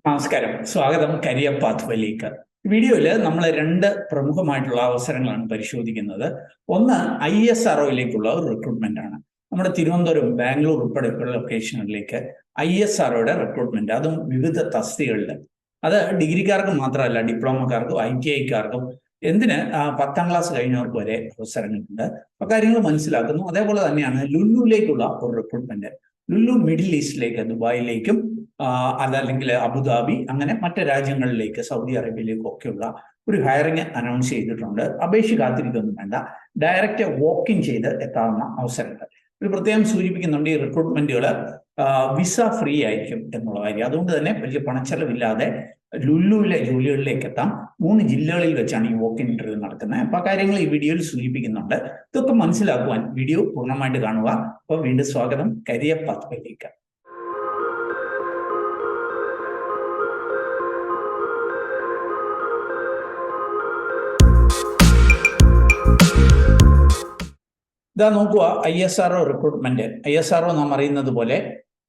നമസ്കാരം, സ്വാഗതം കരിയർ പാത്വേയിലേക്ക്. വീഡിയോയിൽ നമ്മൾ രണ്ട് പ്രമുഖമായിട്ടുള്ള അവസരങ്ങളാണ് പരിശോധിക്കുന്നത്. ഒന്ന് ISROയിലേക്കുള്ള ഒരു റിക്രൂട്ട്മെന്റ് ആണ്. നമ്മുടെ തിരുവനന്തപുരം, ബാംഗ്ലൂർ ഉൾപ്പെടെയുള്ള ലൊക്കേഷനുകളിലേക്ക് ISROയുടെ റിക്രൂട്ട്മെന്റ്, അതും വിവിധ തസ്തികകളിൽ. അത് ഡിഗ്രിക്കാർക്ക് മാത്രമല്ല, ഡിപ്ലോമക്കാർക്കും ITIക്കാർക്കും എന്തിന് 10ാം ക്ലാസ് കഴിഞ്ഞവർക്ക് വരെ അവസരങ്ങളുണ്ട്. അപ്പോൾ കാര്യങ്ങൾ മനസ്സിലാക്കുന്നു. അതേപോലെ തന്നെയാണ് ലുലുവിലേക്കുള്ള ഒരു റിക്രൂട്ട്മെന്റ്. ലുലു മിഡിൽ ഈസ്റ്റിലേക്ക്, ദുബായിലേക്കും അതല്ലെങ്കിൽ അബുദാബി, അങ്ങനെ മറ്റ് രാജ്യങ്ങളിലേക്ക്, സൗദി അറേബ്യയിലേക്കും ഒക്കെയുള്ള ഒരു ഹയറിംഗ് അനൗൺസ് ചെയ്തിട്ടുണ്ട്. അപേക്ഷ കാത്തിരിക്കൊന്നും വേണ്ട, ഡയറക്റ്റ് വോക്കിൻ ചെയ്ത് എത്താവുന്ന അവസരങ്ങൾ. ഒരു പ്രത്യേകം സൂചിപ്പിക്കുന്നുണ്ട്, ഈ റിക്രൂട്ട്മെന്റുകൾ വിസ ഫ്രീ ആയിരിക്കും എന്നുള്ള കാര്യം. അതുകൊണ്ട് തന്നെ വലിയ പണച്ചെലവില്ലാതെ ലുലുവിലെ ജോലികളിലേക്ക് എത്താം. 3 ജില്ലകളിൽ വെച്ചാണ് ഈ വോക്കിൻ ഇന്റർവ്യൂ നടക്കുന്നത്. അപ്പോൾ കാര്യങ്ങൾ ഈ വീഡിയോയിൽ സൂചിപ്പിക്കുന്നുണ്ട്. ഇതൊക്കെ മനസ്സിലാക്കുവാൻ വീഡിയോ പൂർണ്ണമായിട്ട് കാണുക. അപ്പോൾ വീണ്ടും സ്വാഗതം കരിയർ പാത്വേയിലേക്ക്. ഇതാ നോക്കുക, ISRO റിക്രൂട്ട്മെന്റ്. ISRO നാം അറിയുന്നത് പോലെ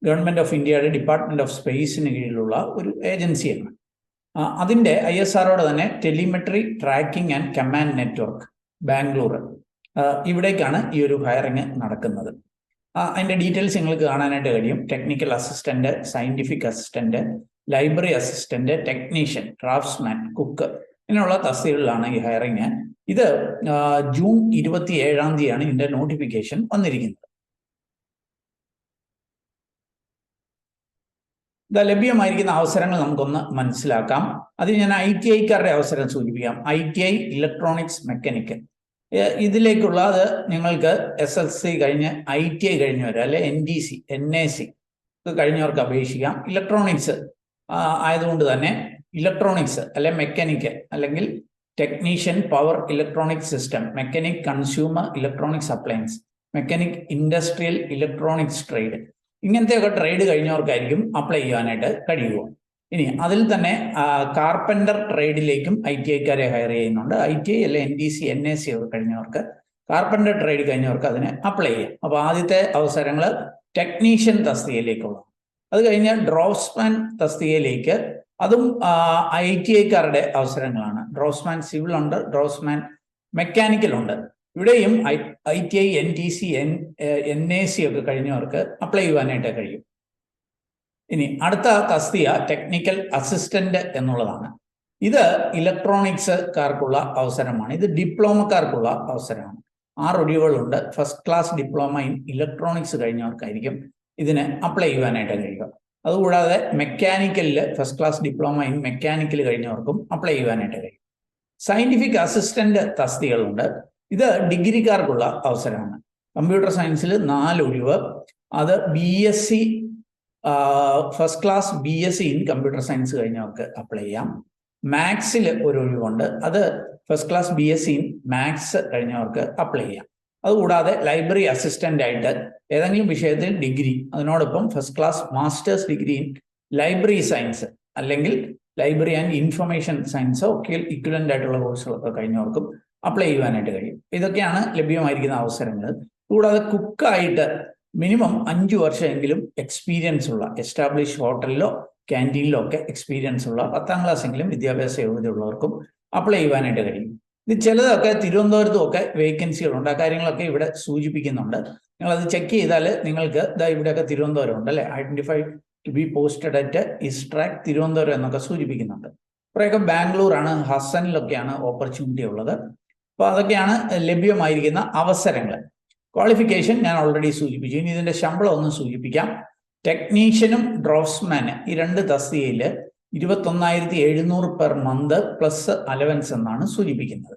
ഗവൺമെന്റ് ഓഫ് ഇന്ത്യയുടെ ഡിപ്പാർട്ട്മെന്റ് ഓഫ് സ്പേസിന് കീഴിലുള്ള ഒരു ഏജൻസിയാണ്. അതിൻ്റെ ISROയുടെ തന്നെ telemetry tracking and command network Bangalore, ഇവിടേക്കാണ് ഈ ഒരു ഹയറിംഗ് നടക്കുന്നത്. അതിൻ്റെ ഡീറ്റെയിൽസ് നിങ്ങൾക്ക് കാണാനായിട്ട് കഴിയും. Technical assistant, scientific assistant, library assistant, technician, draftsman, cook, ഇങ്ങനെയുള്ള തസ്തികകളിലാണ് ഈ ഹയറിംഗ്. ഇത് ജൂൺ 27-ാം തീയതിയാണ് ഇതിന്റെ നോട്ടിഫിക്കേഷൻ വന്നിരിക്കുന്നത്. ഇത് ലഭ്യമായിരിക്കുന്ന അവസരങ്ങൾ നമുക്കൊന്ന് മനസ്സിലാക്കാം. അത് ഞാൻ ITIക്കാരുടെ അവസരം സൂചിപ്പിക്കാം. ITI ഇലക്ട്രോണിക്സ് മെക്കാനിക്കൽ, ഇതിലേക്കുള്ളത് നിങ്ങൾക്ക് SSLC കഴിഞ്ഞ് ITI കഴിഞ്ഞവർ, അല്ലെ NDC, NAC കഴിഞ്ഞവർക്ക് അപേക്ഷിക്കാം. ഇലക്ട്രോണിക്സ് ആയതുകൊണ്ട് തന്നെ ഇലക്ട്രോണിക്സ് അല്ലെ മെക്കാനിക്കൽ, അല്ലെങ്കിൽ technician power electronic system, mechanic consumer electronics appliance, mechanic industrial electronics trade, ഇങ്ങനത്തെയൊക്കെ ട്രേഡ് കഴിഞ്ഞവർക്കായിരിക്കും അപ്ലൈ ചെയ്യാനായിട്ട് കഴിയുക. ഇനി അതിൽ തന്നെ കാർപ്പൻ്റർ ട്രേഡിലേക്കും ITIക്കാരെ ഹയർ ചെയ്യുന്നുണ്ട്. ITI അല്ലെ NDC, NAC ഒക്കെ കഴിഞ്ഞവർക്ക്, കാർപ്പൻ്റർ ട്രേഡ് കഴിഞ്ഞവർക്ക് അതിന് അപ്ലൈ ചെയ്യാം. അപ്പോൾ ആദ്യത്തെ അവസരങ്ങൾ ടെക്നീഷ്യൻ തസ്തികയിലേക്കുള്ള. അത് കഴിഞ്ഞ് ഡ്രോപ്സ്മാൻ തസ്തികയിലേക്ക്, അതും ITIക്കാരുടെ അവസരങ്ങളാണ്. ഡ്രോപ്സ്മാൻ സിവിൽ ഉണ്ട്, ഡ്രോപ്സ്മാൻ മെക്കാനിക്കൽ ഉണ്ട്. ഇവിടെയും ITI, NTC, NAC ഒക്കെ കഴിഞ്ഞവർക്ക് അപ്ലൈ ചെയ്യുവാനായിട്ട് കഴിയും. ഇനി അടുത്ത തസ്തിക ടെക്നിക്കൽ അസിസ്റ്റന്റ് എന്നുള്ളതാണ്. ഇത് ഇലക്ട്രോണിക്സുകാർക്കുള്ള അവസരമാണ്. ഇത് ഡിപ്ലോമക്കാർക്കുള്ള അവസരമാണ്. 6 ഒഴിവുകളുണ്ട്. First class diploma in electronics കഴിഞ്ഞവർക്കായിരിക്കും ഇതിന് അപ്ലൈ ചെയ്യുവാനായിട്ട് കഴിയുക. അതുകൂടാതെ മെക്കാനിക്കലിൽ first class diploma in mechanical കഴിഞ്ഞവർക്കും അപ്ലൈ ചെയ്യുവാനായിട്ട് കഴിയും. സയന്റിഫിക് അസിസ്റ്റന്റ് തസ്തികകളുണ്ട്. ഇത് ഡിഗ്രിക്കാർക്കുള്ള അവസരമാണ്. കമ്പ്യൂട്ടർ സയൻസിൽ 4 ഒഴിവ്. അത് BSc, first class BSc in computer science കഴിഞ്ഞവർക്ക് അപ്ലൈ ചെയ്യാം. മാത്സിൽ ഒരു ഒഴിവുണ്ട്. അത് first class BSc in maths കഴിഞ്ഞവർക്ക് അപ്ലൈ ചെയ്യാം. അതുകൂടാതെ ലൈബ്രറി അസിസ്റ്റന്റ് ആയിട്ട് ഏതെങ്കിലും വിഷയത്തിൽ ഡിഗ്രി, അതിനോടൊപ്പം first class masters degree in library science അല്ലെങ്കിൽ ലൈബ്രറി ആൻഡ് ഇൻഫർമേഷൻ സയൻസോ ഒക്കെ ഇക്വലന്റ് ആയിട്ടുള്ള കോഴ്സുകളൊക്കെ കഴിഞ്ഞവർക്കും അപ്ലൈ ചെയ്യുവാനായിട്ട് കഴിയും. ഇതൊക്കെയാണ് ലഭ്യമായിരിക്കുന്ന അവസരങ്ങൾ. കൂടാതെ കുക്കായിട്ട് മിനിമം 5 വർഷമെങ്കിലും എക്സ്പീരിയൻസ് ഉള്ള, എസ്റ്റാബ്ലിഷ് ഹോട്ടലിലോ ക്യാൻറ്റീനിലോ ഒക്കെ എക്സ്പീരിയൻസ് ഉള്ള 10ാം ക്ലാസ്സെങ്കിലും വിദ്യാഭ്യാസ യോഗ്യതയുള്ളവർക്കും അപ്ലൈ ചെയ്യുവാനായിട്ട് കഴിയും. ഇത് ചിലതൊക്കെ തിരുവനന്തപുരത്തും ഒക്കെ വേക്കൻസികളുണ്ട്. ആ കാര്യങ്ങളൊക്കെ ഇവിടെ സൂചിപ്പിക്കുന്നുണ്ട്. നിങ്ങളത് ചെക്ക് ചെയ്താൽ നിങ്ങൾക്ക് ഇവിടെയൊക്കെ തിരുവനന്തപുരം ഉണ്ട്, അല്ലെ, identified to be posted at ISTRAC Thiruvananthapuram എന്നൊക്കെ സൂചിപ്പിക്കുന്നുണ്ട്. കുറേയൊക്കെ ബാംഗ്ലൂരാണ്, ഹസനിലൊക്കെയാണ് ഓപ്പർച്യൂണിറ്റി ഉള്ളത്. അപ്പോൾ അതൊക്കെയാണ് ലഭ്യമായിരിക്കുന്ന അവസരങ്ങൾ. ക്വാളിഫിക്കേഷൻ ഞാൻ ഓൾറെഡി സൂചിപ്പിച്ചു. ഇനി ഇതിന്റെ ശമ്പളം ഒന്ന് സൂചിപ്പിക്കാം. ടെക്നീഷ്യനും ഡ്രോപ്സ്മാന് ഈ 2 തസ്തികയിൽ 21,700 പെർ മന്ത് പ്ലസ് അലവൻസ് എന്നാണ് സൂചിപ്പിക്കുന്നത്.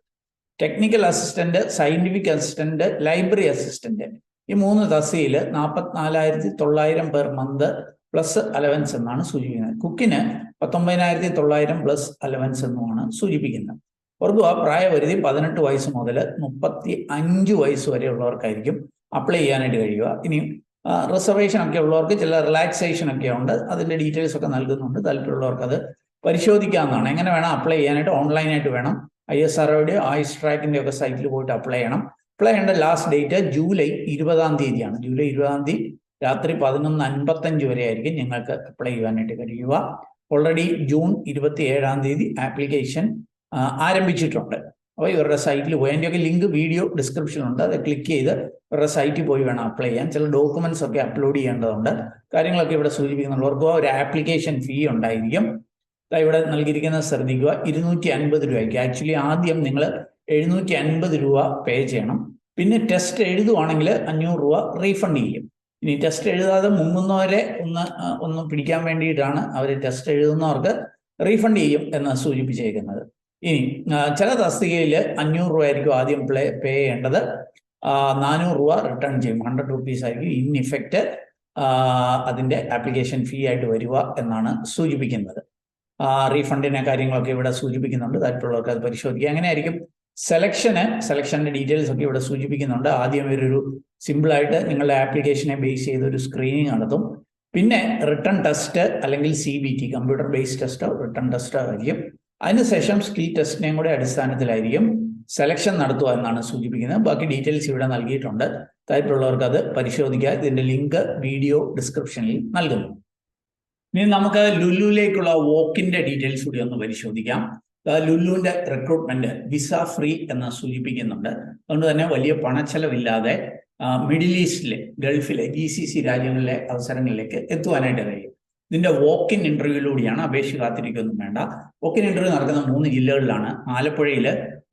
Technical assistant, scientific assistant, library assistant, ഈ 3 തസ്തികയിൽ 44,900 പെർ മന്ത് പ്ലസ് അലവൻസ് എന്നാണ് സൂചിപ്പിക്കുന്നത്. കുക്കിന് 19,900 പ്ലസ് അലവൻസ് എന്നുമാണ് സൂചിപ്പിക്കുന്നത്. ഓർക്കുക, പ്രായപരിധി 18 വയസ്സ് മുതൽ 35 വയസ്സ് വരെ ഉള്ളവർക്കായിരിക്കും അപ്ലൈ ചെയ്യാനായിട്ട് കഴിയുക. ഇനി റിസർവേഷൻ ഒക്കെ ഉള്ളവർക്ക് ചില റിലാക്സേഷൻ ഒക്കെ ഉണ്ട്. അതിൻ്റെ ഡീറ്റെയിൽസ് ഒക്കെ നൽകുന്നുണ്ട്. താല്പര്യമുള്ളവർക്ക് അത് പരിശോധിക്കാവുന്നതാണ്. എങ്ങനെ വേണം അപ്ലൈ ചെയ്യാനായിട്ട്? ഓൺലൈനായിട്ട് വേണം. ISROയുടെയോ ISTRAC-ന്റെ ഒക്കെ സൈറ്റിൽ പോയിട്ട് അപ്ലൈ ചെയ്യണം. അപ്ലൈ ചെയ്യേണ്ട ലാസ്റ്റ് ഡേറ്റ് ജൂലൈ 20-ാം തീയതിയാണ്. ജൂലൈ 20-ാം തീയതി രാത്രി 11:55 വരെ ആയിരിക്കും നിങ്ങൾക്ക് അപ്ലൈ ചെയ്യാനായിട്ട് കഴിയുക. ഓൾറെഡി ജൂൺ 27 ആപ്ലിക്കേഷൻ ആരംഭിച്ചിട്ടുണ്ട്. അപ്പോൾ ഇവരുടെ സൈറ്റിൽ പോയി അതിൻ്റെയൊക്കെ ലിങ്ക് വീഡിയോ ഡിസ്ക്രിപ്ഷനിലുണ്ട്. അത് ക്ലിക്ക് ചെയ്ത് ഇവരുടെ സൈറ്റിൽ പോയി വേണം അപ്ലൈ ചെയ്യാൻ. ചില ഡോക്യുമെന്റ്സ് ഒക്കെ അപ്ലോഡ് ചെയ്യേണ്ടതുണ്ട്. കാര്യങ്ങളൊക്കെ ഇവിടെ സൂചിപ്പിക്കുന്നുള്ളവർക്ക് ഒരു ആപ്ലിക്കേഷൻ ഫീ ഉണ്ടായിരിക്കും. ഇവിടെ നൽകിയിരിക്കുന്നത് ശ്രദ്ധിക്കുക, 250 രൂപയ്ക്ക്. ആക്ച്വലി ആദ്യം നിങ്ങൾ 750 രൂപ പേ ചെയ്യണം. പിന്നെ ടെസ്റ്റ് എഴുതുവാണെങ്കിൽ 500 രൂപ റീഫണ്ട് ചെയ്യും. ഇനി ടെസ്റ്റ് എഴുതാതെ മുങ്ങുന്നവരെ ഒന്ന് പിടിക്കാൻ വേണ്ടിയിട്ടാണ് അവർ ടെസ്റ്റ് എഴുതുന്നവർക്ക് റീഫണ്ട് ചെയ്യും എന്ന് സൂചിപ്പിച്ചേക്കുന്നത്. ഇനി ചില തസ്തികയിൽ 500 രൂപ ആയിരിക്കും ആദ്യം പേ ചെയ്യേണ്ടത്. 400 രൂപ റിട്ടേൺ ചെയ്യും. 100 rupees ആയിരിക്കും ഇൻ ഇഫക്റ്റ് അതിൻ്റെ ആപ്ലിക്കേഷൻ ഫീ ആയിട്ട് വരിക എന്നാണ് സൂചിപ്പിക്കുന്നത്. റീഫണ്ടിനെ കാര്യങ്ങളൊക്കെ ഇവിടെ സൂചിപ്പിക്കുന്നുണ്ട്. താല്പര്യമുള്ളവർക്ക് അത് പരിശോധിക്കുക. അങ്ങനെയായിരിക്കും സെലക്ഷൻ്റെ ഡീറ്റെയിൽസ് ഒക്കെ ഇവിടെ സൂചിപ്പിക്കുന്നുണ്ട്. ആദ്യം ഇവരൊരു സിമ്പിളായിട്ട് നിങ്ങളുടെ ആപ്ലിക്കേഷനെ ബേസ് ചെയ്ത് ഒരു സ്ക്രീനിങ് നടത്തും. പിന്നെ റിട്ടേൺ ടെസ്റ്റ് അല്ലെങ്കിൽ CBT കമ്പ്യൂട്ടർ ബേസ്ഡ് ടെസ്റ്റോ റിട്ടേൺ ടെസ്റ്റോ ആയിരിക്കും. അതിനുശേഷം സ്കിൽ ടെസ്റ്റിനെയും കൂടെ അടിസ്ഥാനത്തിലായിരിക്കും സെലക്ഷൻ നടത്തുക എന്നാണ് സൂചിപ്പിക്കുന്നത്. ബാക്കി ഡീറ്റെയിൽസ് ഇവിടെ നൽകിയിട്ടുണ്ട്. താല്പര്യമുള്ളവർക്ക് അത് പരിശോധിക്കുക. ഇതിൻ്റെ ലിങ്ക് വീഡിയോ ഡിസ്ക്രിപ്ഷനിൽ നൽകുന്നു. ഇനി നമുക്ക് ലുലുവിലേക്കുള്ള വോക്കിൻ്റെ ഡീറ്റെയിൽസ് കൂടി ഒന്ന് പരിശോധിക്കാം. ലുലുവിൻ്റെ റിക്രൂട്ട്മെന്റ് വിസ ഫ്രീ എന്ന് സൂചിപ്പിക്കുന്നുണ്ട്. അതുകൊണ്ട് തന്നെ വലിയ പണച്ചെലവില്ലാതെ മിഡിൽ ഈസ്റ്റിലെ, ഗൾഫിലെ, GCC രാജ്യങ്ങളിലെ അവസരങ്ങളിലേക്ക് എത്തുവാനായിട്ട് കഴിയും. ഇതിന്റെ വോക്കിൻ ഇന്റർവ്യൂയിലൂടെയാണ്. അപേക്ഷ കാത്തിരിക്കൊന്നും വേണ്ട. വോക്കിൻ ഇന്റർവ്യൂ നടക്കുന്ന 3 ജില്ലകളിലാണ്. ആലപ്പുഴയിൽ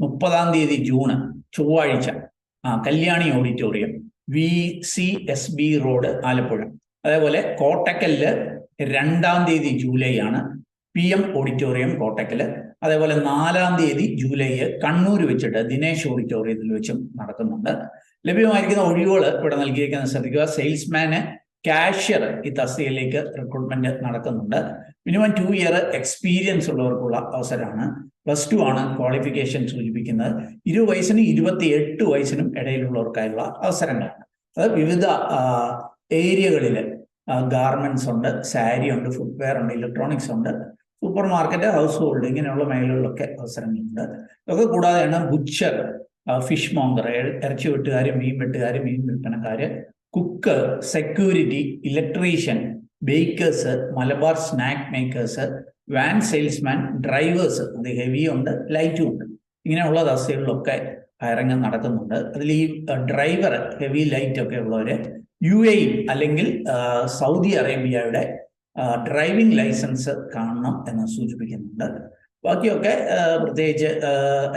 30 ജൂൺ ചൊവ്വാഴ്ച Kalyani auditorium, VCSB road, Alappuzha. അതേപോലെ കോട്ടക്കലില് 2 ജൂലൈ ആണ്, PM ഓഡിറ്റോറിയം കോട്ടക്കല്. അതേപോലെ 4 ജൂലൈ കണ്ണൂർ വെച്ചിട്ട് ദിനേശ് ഓഡിറ്റോറിയത്തിൽ വെച്ചും നടക്കുന്നുണ്ട്. ലഭ്യമായിരിക്കുന്ന ഒഴിവുകൾ ഇവിടെ നൽകിയിരിക്കുന്നത് ശ്രദ്ധിക്കുക. സെയിൽസ്മാന്, കാഷ്യർ ഈ തസ്തികയിലേക്ക് റിക്രൂട്ട്മെന്റ് നടക്കുന്നുണ്ട്. മിനിമം 2 ഇയർ എക്സ്പീരിയൻസ് ഉള്ളവർക്കുള്ള അവസരമാണ്. +2 ആണ് ക്വാളിഫിക്കേഷൻ സൂചിപ്പിക്കുന്നത്. 20 വയസ്സിനും 28 വയസ്സിനും ഇടയിലുള്ളവർക്കായുള്ള അവസരങ്ങളാണ്. അത് വിവിധ ഏരിയകളിൽ ഗാർമെന്റ്സ് ഉണ്ട്, സാരി ഉണ്ട്, ഫുട്വെയർ ഉണ്ട്, ഇലക്ട്രോണിക്സ് ഉണ്ട്, സൂപ്പർ മാർക്കറ്റ്, ഹൗസ് ഹോൾഡ്, ഇങ്ങനെയുള്ള മേഖലകളിലൊക്കെ അവസരങ്ങളുണ്ട്. ഇതൊക്കെ കൂടാതെയാണ് ബുച്ചർ, ഫിഷ് മോങ്കർ, ഇറച്ചി വെട്ടുകാർ, മീൻ വെട്ടുകാർ, മീൻ വിൽപ്പനക്കാർ, cook, security, electrician, bakers, Malabar snack makers, van salesman, drivers, അത് ഹെവി ഉണ്ട്, ലൈറ്റും ഉണ്ട്. ഇങ്ങനെയുള്ള തസ്തികകളിലൊക്കെ ഹയറിംഗ് നടക്കുന്നുണ്ട്. അതിൽ ഈ ഡ്രൈവർ, ഹെവി ലൈറ്റ് ഒക്കെ ഉള്ളവർ UAE അല്ലെങ്കിൽ സൗദി അറേബ്യയുടെ ഡ്രൈവിംഗ് ലൈസൻസ് കാണണം എന്ന് സൂചിപ്പിക്കുന്നുണ്ട്. ബാക്കിയൊക്കെ പ്രത്യേകിച്ച്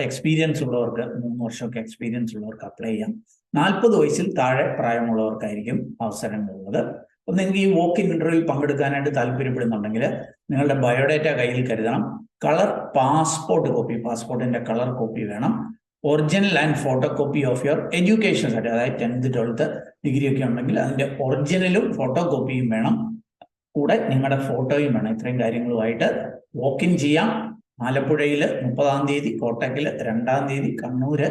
എക്സ്പീരിയൻസ് ഉള്ളവർക്ക്, 3 വർഷമൊക്കെ എക്സ്പീരിയൻസ് ഉള്ളവർക്ക് അപ്ലൈ ചെയ്യാം. 40 വയസ്സിൽ താഴെ പ്രായമുള്ളവർക്കായിരിക്കും അവസരങ്ങളുള്ളത്. അപ്പം നിങ്ങൾക്ക് ഈ വോക്ക് ഇൻ ഇന്റർവ്യൂവിൽ പങ്കെടുക്കാനായിട്ട് താല്പര്യപ്പെടുന്നുണ്ടെങ്കിൽ നിങ്ങളുടെ ബയോഡേറ്റ കയ്യിൽ കരുതണം. കളർ പാസ്പോർട്ട് കോപ്പി, പാസ്പോർട്ടിന്റെ കളർ കോപ്പി വേണം. Original and photocopy of your education certificate, അതായത് 10th 12th ഡിഗ്രി ഒക്കെ ഉണ്ടെങ്കിൽ അതിന്റെ ഒറിജിനലും ഫോട്ടോ കോപ്പിയും വേണം. കൂടെ നിങ്ങളുടെ ഫോട്ടോയും വേണം. ഇത്രയും കാര്യങ്ങളുമായിട്ട് വോക്ക് ഇൻ ചെയ്യാം. ആലപ്പുഴയിൽ 30 കോട്ടക്കല് 2 കണ്ണൂര്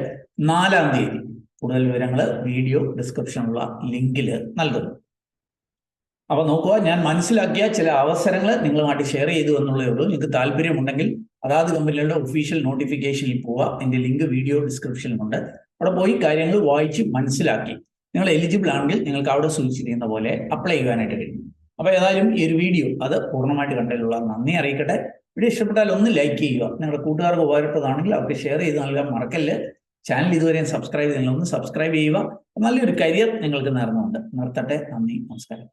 4 കൂടുതൽ വിവരങ്ങൾ വീഡിയോ ഡിസ്ക്രിപ്ഷനിലുള്ള ലിങ്കിൽ നൽകുന്നു. അപ്പൊ നോക്കുക, ഞാൻ മനസ്സിലാക്കിയ ചില അവസരങ്ങൾ നിങ്ങളുമായിട്ട് ഷെയർ ചെയ്തു എന്നുള്ളേ ഉള്ളൂ. നിങ്ങൾക്ക് താല്പര്യമുണ്ടെങ്കിൽ അതാത് കമ്പനികളുടെ ഒഫീഷ്യൽ നോട്ടിഫിക്കേഷനിൽ പോവുക. അതിന്റെ ലിങ്ക് വീഡിയോ ഡിസ്ക്രിപ്ഷനിലുണ്ട്. അവിടെ പോയി കാര്യങ്ങൾ വായിച്ച് മനസ്സിലാക്കി നിങ്ങൾ എലിജിബിൾ ആണെങ്കിൽ നിങ്ങൾക്ക് അവിടെ സൂചിച്ചിരിക്കുന്ന പോലെ അപ്ലൈ ചെയ്യാനായിട്ട് കഴിയും. അപ്പോൾ ഏതായാലും ഈ ഒരു വീഡിയോ അത് പൂർണ്ണമായിട്ട് കണ്ടതിലുള്ള നന്ദി അറിയിക്കട്ടെ. വീഡിയോ ഇഷ്ടപ്പെട്ടാൽ ഒന്ന് ലൈക്ക് ചെയ്യുക. നിങ്ങളുടെ കൂട്ടുകാർക്ക് ഉപകാരപ്പെട്ടതാണെങ്കിൽ അവർക്ക് ഷെയർ ചെയ്ത് നൽകാൻ മറക്കല്ല്. ചാനൽ ഇതുവരെയും സബ്സ്ക്രൈബ് ചെയ്തില്ല, ഒന്ന് സബ്സ്ക്രൈബ് ചെയ്യുക. നല്ലൊരു കരിയർ നിങ്ങൾക്ക് നേർന്നുകൊണ്ട് നിർത്തട്ടെ. നന്ദി, നമസ്കാരം.